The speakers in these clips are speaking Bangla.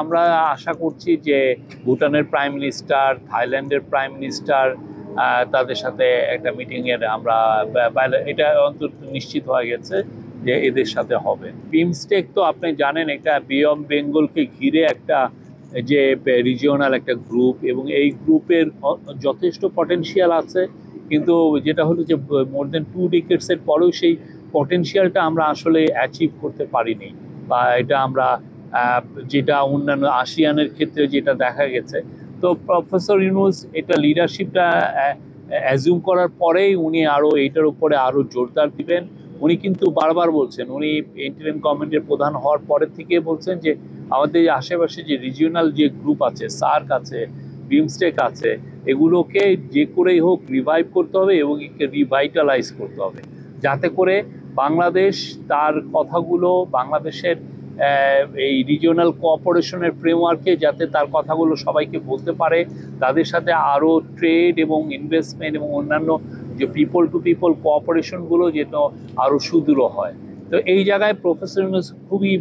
আমরা আশা করছি যে ভুটানের প্রাইম মিনিস্টার, থাইল্যান্ডের প্রাইম মিনিস্টার, তাদের সাথে একটা মিটিংয়ের আমরা এটা অন্তত নিশ্চিত হয়ে গেছে যে এদের সাথে হবে। বিমস্টেক তো আপনি জানেন এটা বে অফ বেঙ্গলকে ঘিরে একটা যে রিজিওনাল একটা গ্রুপ, এবং এই গ্রুপের যথেষ্ট পটেনশিয়াল আছে, কিন্তু যেটা হলো যে মোর দেন 2 ডিকেডসের পরেও সেই পটেনশিয়ালটা আমরা আসলে অ্যাচিভ করতে পারিনি, বা এটা আমরা যেটা অন্যান্য আসিয়ানের ক্ষেত্রে যেটা দেখা গেছে। তো প্রফেসর ইউনূস এটা লিডারশিপটা অ্যাজিউম করার পরেই উনি আরও এইটার উপরে আরও জোরদার দিবেন। উনি কিন্তু বারবার বলছেন, উনি ইন্টারিম গভর্নমেন্টের প্রধান হওয়ার পরের থেকে বলছেন যে আমাদের আশেপাশে যে রিজিওনাল যে গ্রুপ আছে, সার্ক আছে, বিমস্টেক আছে, এগুলোকে যে করেই হোক রিভাইভ করতে হবে এবং রিভাইটালাইজ করতে হবে, যাতে করে বাংলাদেশ তার কথাগুলো বাংলাদেশের এই রিজিওনাল কোঅপারেশনের ফ্রেমওয়ার্কে যাতে তার কথাগুলো সবাইকে বলতে পারে, তাদের সাথে আরও ট্রেড এবং ইনভেস্টমেন্ট এবং অন্যান্য যে পিপল টু পিপল কোঅপারেশনগুলো যেন আরও সুদৃঢ় হয়। তো এই জায়গায় প্রফেসর ইউনূস খুবই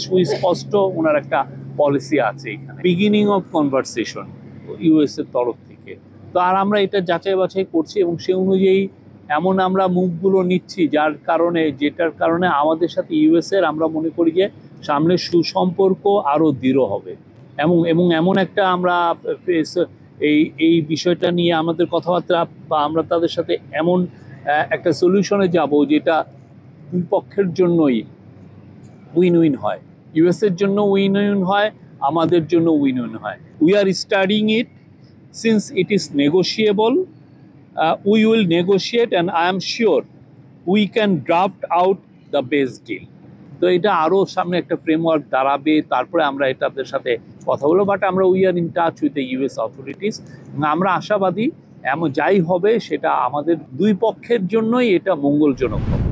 সুস্পষ্ট ওনার একটা পলিসি আছে এখানে, বিগিনিং অফ কনভারসেশন ইউএস এর তরফ থেকে। তো আর আমরা এটা যাচাই বাছাই করছি এবং সে অনুযায়ী এমন আমরা মুভগুলো নিচ্ছি যেটার কারণে আমাদের সাথে ইউএস এর আমরা মনে করি যে সামনে সুসম্পর্ক আরও দৃঢ় হবে, এবং এমন একটা আমরা এই বিষয়টা নিয়ে আমাদের কথাবার্তা, বা আমরা তাদের সাথে এমন একটা সলিউশনে যাব যেটা দুই পক্ষের জন্যই উইন উইন হয়। ইউএস এর জন্য উইন উইন হয়, আমাদের জন্য উইন উইন হয়। We are studying it since it is negotiable. We will negotiate and I am sure we can draft out the best deal. তো এটা আরও সামনে একটা ফ্রেমওয়ার্ক দাঁড়াবে, তারপরে আমরা এটাদের সাথে কথা বলবো। বাট আমরা we are in touch with the US authorities. আমরা আশাবাদী এমন যাই হবে সেটা আমাদের দুই পক্ষের জন্যই এটা মঙ্গলজনক হবে।